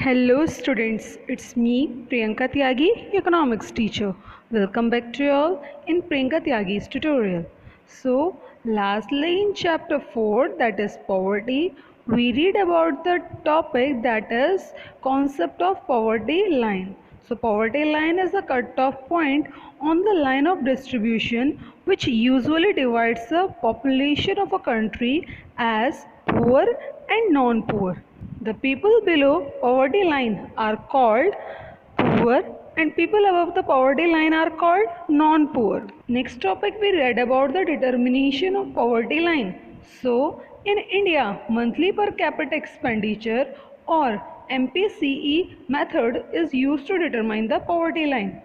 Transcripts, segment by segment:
Hello students, it's me Priyanka Tyagi, economics teacher. Welcome back to you all in Priyanka Tyagi's tutorial. So, lastly in chapter 4, that is poverty, we read about the topic that is concept of poverty line. So poverty line is a cutoff point on the line of distribution which usually divides the population of a country as poor and non-poor. The people below poverty line are called poor and people above the poverty line are called non-poor. Next topic we read about the determination of poverty line. So in India, monthly per capita expenditure or MPCE method is used to determine the poverty line.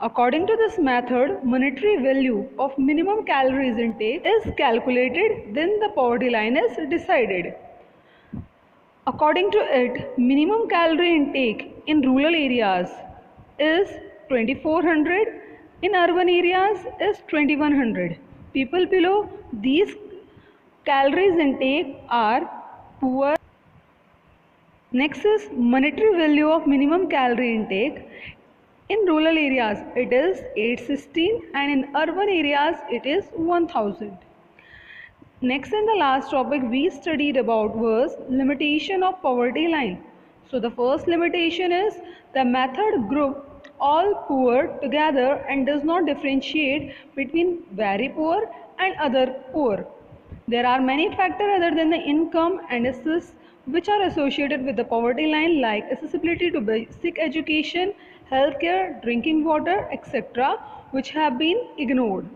According to this method, monetary value of minimum calories intake is calculated, then the poverty line is decided. According to it, minimum calorie intake in rural areas is 2400, in urban areas is 2100. People below these calories intake are poor. Next is monetary value of minimum calorie intake. In rural areas it is 816 and in urban areas it is 1000. Next and the last topic we studied about was limitation of poverty line. So the first limitation is the method group all poor together and does not differentiate between very poor and other poor. There are many factors other than the income and access which are associated with the poverty line like accessibility to basic education, healthcare, drinking water, etc. which have been ignored.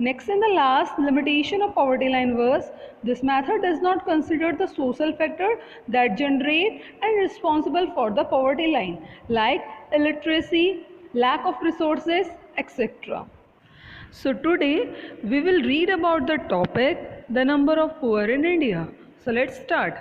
Next and the last limitation of poverty line was this method does not consider the social factor that generate and responsible for the poverty line like illiteracy, lack of resources, etc. So today we will read about the topic the number of poor in India. So let's start.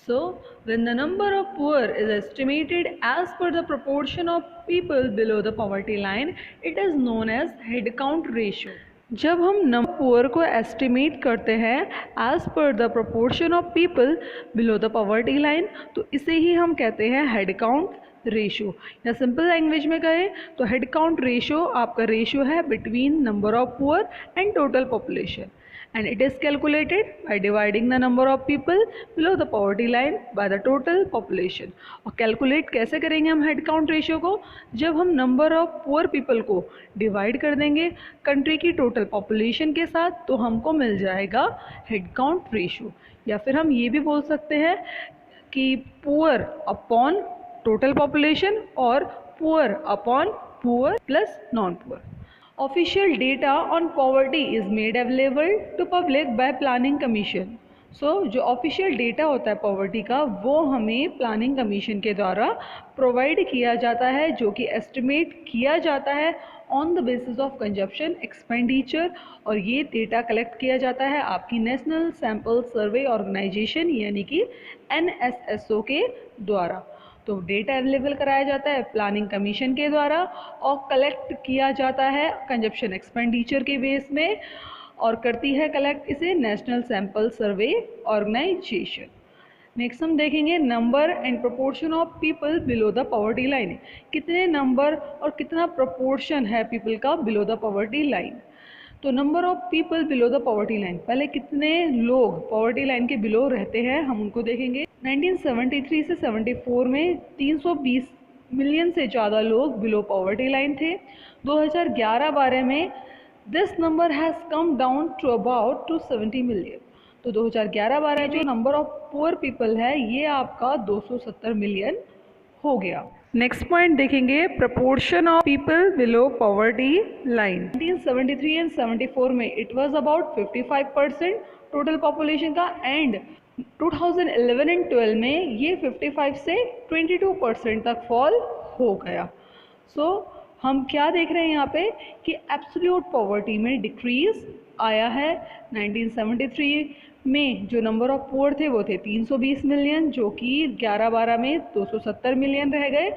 So when the number of poor is estimated as per the proportion of people below the poverty line, it is known as head count ratio. जब हम number poor को estimate करते हैं as per the proportion of people below the poverty line तो इसे ही हम कहते हैं हेड काउंट रेशो या सिंपल लैंग्वेज में कहें तो हेड काउंट रेशो आपका रेशो है between number of poor and total population and it is calculated by dividing the number of people below the poverty line by the total population. और calculate कैसे करेंगे हम head count ratio को? जब हम number of poor people को divide कर देंगे कंट्री की टोटल पॉपुलेशन के साथ तो हमको मिल जाएगा हेड काउंट रेशियो, या फिर हम ये भी बोल सकते हैं कि पुअर अपॉन टोटल पॉपुलेशन और poor upon poor plus non poor. Official data on poverty is made available to public by Planning Commission. So जो ऑफिशियल डेटा होता है पॉवर्टी का वो हमें प्लानिंग कमीशन के द्वारा प्रोवाइड किया जाता है, जो कि एस्टिमेट किया जाता है on the basis of consumption expenditure, और ये डेटा कलेक्ट किया जाता है आपकी नेशनल सैम्पल सर्वे ऑर्गेनाइजेशन यानी कि NSSO के द्वारा. तो डेटा अवेलेबल कराया जाता है प्लानिंग कमीशन के द्वारा और कलेक्ट किया जाता है कंजप्शन एक्सपेंडिचर के बेस में, और करती है कलेक्ट इसे नेशनल सैम्पल सर्वे ऑर्गेनाइजेशन. नेक्स्ट हम देखेंगे number and proportion of people below the poverty line. कितने नंबर और कितना प्रोपोर्शन है पीपल का बिलो द पॉवर्टी लाइन. तो number of people below the poverty line, पहले कितने लोग पॉवर्टी लाइन के बिलो रहते हैं हम उनको देखेंगे. 1973 से 74 में 320 मिलियन से ज़्यादा लोग बिलो पॉवर्टी लाइन थे. 2011-12 में this number has come down to about 270 million. तो 2011-12 जो नंबर ऑफ पुअर पीपल है ये आपका 270 मिलियन हो गया. नेक्स्ट पॉइंट देखेंगे proportion of people below poverty line. 1973 and 74 में it was about 55% total population का, एंड 2011 एंड 12 में ये 55 से 22% तक फॉल हो गया. सो हम क्या देख रहे हैं यहाँ पे कि एब्सोल्यूट पॉवर्टी में डिक्रीज आया है. 1973 में जो नंबर ऑफ पुअर थे वो थे 320 मिलियन, जो कि 11-12 में 270 मिलियन रह गए.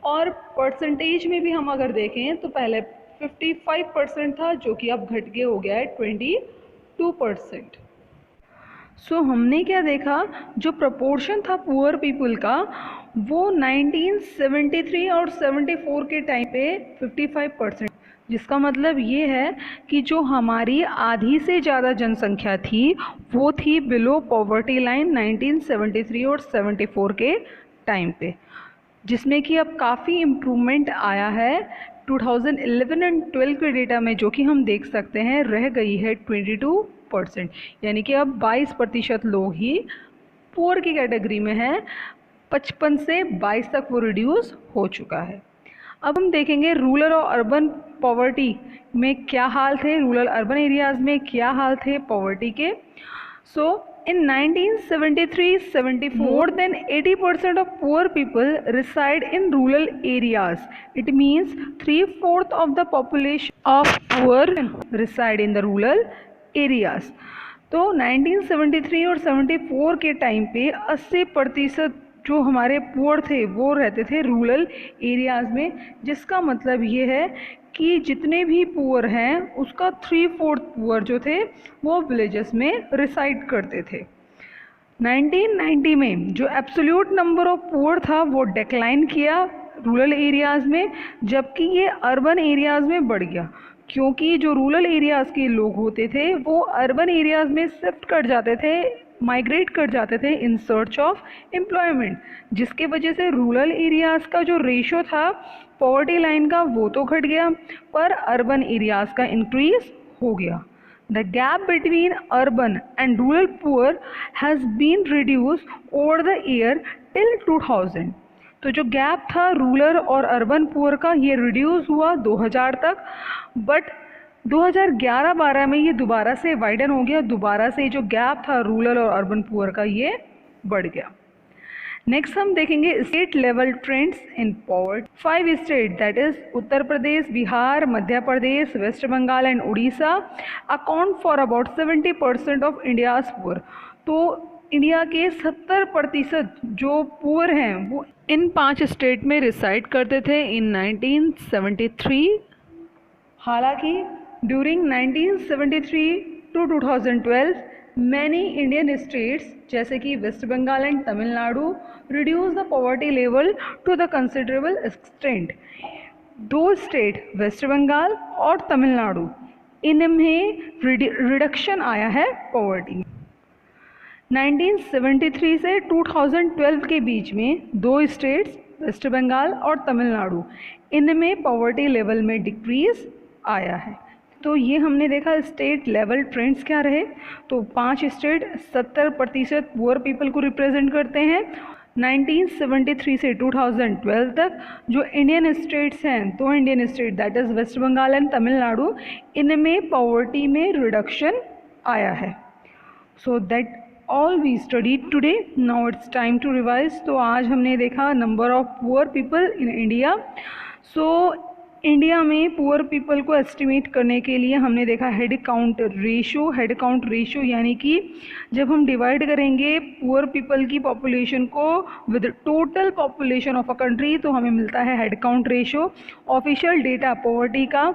और परसेंटेज में भी हम अगर देखें तो पहले 55% था जो कि अब घट के हो गया है 22%. सो हमने क्या देखा, जो प्रपोर्शन था पुअर पीपल का वो 1973 और 74 के टाइम पे 55%, जिसका मतलब ये है कि जो हमारी आधी से ज़्यादा जनसंख्या थी वो थी बिलो पॉवर्टी लाइन 1973 और 74 के टाइम पे, जिसमें कि अब काफ़ी इम्प्रूवमेंट आया है 2011 एंड 12 के डेटा में, जो कि हम देख सकते हैं रह गई है 22%, यानी कि अब 22% लोग ही पुअर की कैटेगरी में हैं। 55 से 22 तक वो रिड्यूस हो चुका है। अब हम देखेंगे रूरल और अर्बन पॉवर्टी में क्या हाल थे, रूरल अर्बन एरियाज़ में क्या हाल थे पॉवर्टी के। सो in 1973-74, more than 80% of poor people reside in rural areas. It means 3/4 of the population of poor reside in the rural areas. तो 1973 और 74 के टाइम पे 80% जो हमारे पुअर थे वो रहते थे रूरल एरियाज़ में, जिसका मतलब ये है कि जितने भी पुअर हैं उसका 3/4 पुअर जो थे वो विलेजेस में रिसाइड करते थे। 1990 में जो एब्सोल्यूट नंबर ऑफ पुअर था वो डिक्लाइन किया रूरल एरियाज़ में, जबकि ये अर्बन एरियाज़ में बढ़ गया, क्योंकि जो रूरल एरियाज़ के लोग होते थे वो अर्बन एरियाज़ में शिफ्ट कर जाते थे, माइग्रेट कर जाते थे इन सर्च ऑफ एम्प्लॉयमेंट, जिसके वजह से रूरल एरियाज़ का जो रेशो था पॉवर्टी लाइन का वो तो घट गया, पर अर्बन एरियाज़ का इंक्रीज हो गया। The gap between urban and rural poor has been reduced over the year till 2000. तो जो गैप था रूरल और अर्बन पुअर का ये रिड्यूस हुआ 2000 तक, बट 2011-12 में ये दोबारा से वाइडन हो गया, दोबारा से जो गैप था रूरल और अर्बन पुअर का ये बढ़ गया। नेक्स्ट हम देखेंगे state level trends in poverty. 5 state that is Uttar Pradesh, Bihar, Madhya Pradesh, West Bengal and Orissa account for about 70% of India's poor. तो इंडिया के 70% जो पुअर हैं वो इन 5 स्टेट में रिसाइड करते थे इन 1973। हालांकि during 1973 to 2012 many Indian states जैसे कि West Bengal and Tamil Nadu reduce the poverty level to the considerable extent. 2 state West Bengal और तमिलनाडु, इनमें रिडक्शन आया है पॉवर्टी में। 1973 से 2012 के बीच में 2 स्टेट्स वेस्ट बंगाल और तमिलनाडु, इनमें पॉवर्टी लेवल में डिक्रीज आया है। तो ये हमने देखा स्टेट लेवल ट्रेंड्स क्या रहे। तो 5 स्टेट 70% पुअर पीपल को रिप्रेजेंट करते हैं। 1973 से 2012 तक जो इंडियन स्टेट्स हैं, 2 Indian state that is West Bengal and Tamil Nadu, इनमें पॉवर्टी में रिडक्शन आया है। So that all we studied today, now it's time to revise. तो आज हमने देखा number of poor people in India. So India में पुअर पीपल को एस्टिमेट करने के लिए हमने देखा head count ratio. Head count ratio यानी कि जब हम डिवाइड करेंगे पुअर पीपल की पॉपुलेशन को with total population of a country तो हमें मिलता है head count ratio. Official data poverty का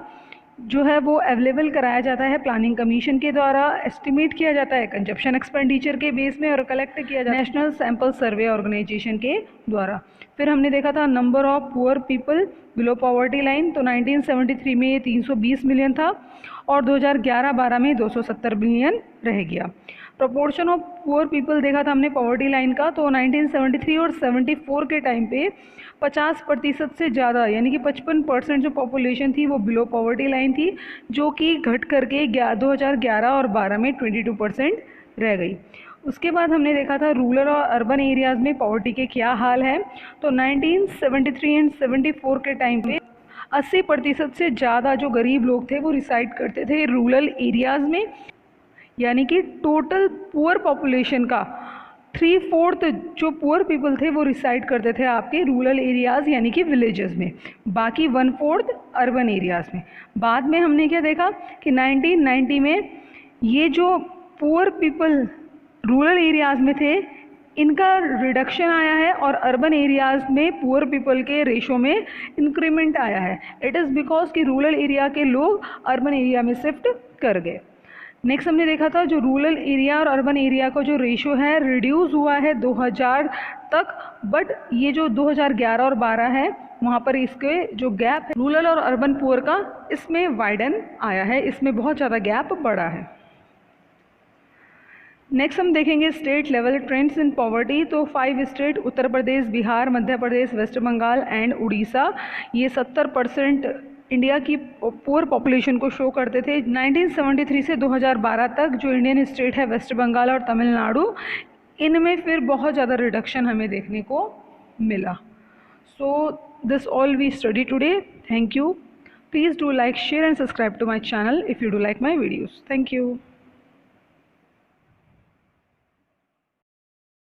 जो है वो अवेलेबल कराया जाता है प्लानिंग कमीशन के द्वारा, एस्टिमेट किया जाता है कंजप्शन एक्सपेंडिचर के बेस में और कलेक्ट किया जाता है नेशनल सैंपल सर्वे ऑर्गेनाइजेशन के द्वारा। फिर हमने देखा था number of poor people below poverty line. तो 1973 में ये 320 मिलियन था और 2011-12 में 270 मिलियन रह गया। प्रोपोर्शन ऑफ पुअर पीपल देखा था हमने पॉवर्टी लाइन का। तो 1973 और 74 के टाइम पे 50% से ज़्यादा यानी कि 55% जो पॉपुलेशन थी वो बिलो पॉवर्टी लाइन थी, जो कि घट करके 2011 और 12 में 22% रह गई। उसके बाद हमने देखा था रूरल और अर्बन एरियाज़ में पॉवर्टी के क्या हाल है। तो 1973 एंड 74 के टाइम पे 80% से ज़्यादा जो गरीब लोग थे वो रिसाइड करते थे रूरल एरियाज़ में, यानी कि टोटल पुअर पॉपुलेशन का 3/4 जो पुअर पीपल थे वो रिसाइड करते थे आपके रूरल एरियाज़ यानी कि विलेजेस में, बाकी 1/4 अर्बन एरियाज़ में। बाद में हमने क्या देखा कि 1990 में ये जो पुअर पीपल रूरल एरियाज़ में थे इनका रिडक्शन आया है और अर्बन एरियाज़ में पुअर पीपल के रेशो में इंक्रीमेंट आया है। इट इज़ बिकॉज कि रूरल एरिया के लोग अर्बन एरिया में शिफ्ट कर गए। नेक्स्ट हमने देखा था जो रूरल एरिया और अर्बन एरिया का जो रेशो है रिड्यूस हुआ है 2000 तक, बट ये जो 2011 और 12 है वहाँ पर इसके जो गैप है रूरल और अर्बन पुअर का इसमें वाइडन आया है, इसमें बहुत ज़्यादा गैप बढ़ा है। नेक्स्ट हम देखेंगे state level trends in poverty. तो 5 स्टेट उत्तर प्रदेश, बिहार, मध्य प्रदेश, वेस्ट बंगाल एंड उड़ीसा, ये 70% इंडिया की पुअर पॉपुलेशन को शो करते थे। 1973 से 2012 तक जो इंडियन स्टेट है वेस्ट बंगाल और तमिलनाडु, इनमें फिर बहुत ज़्यादा रिडक्शन हमें देखने को मिला। So this all we study today. Thank you. Please do like, share and subscribe to my channel if you do like my videos. Thank you.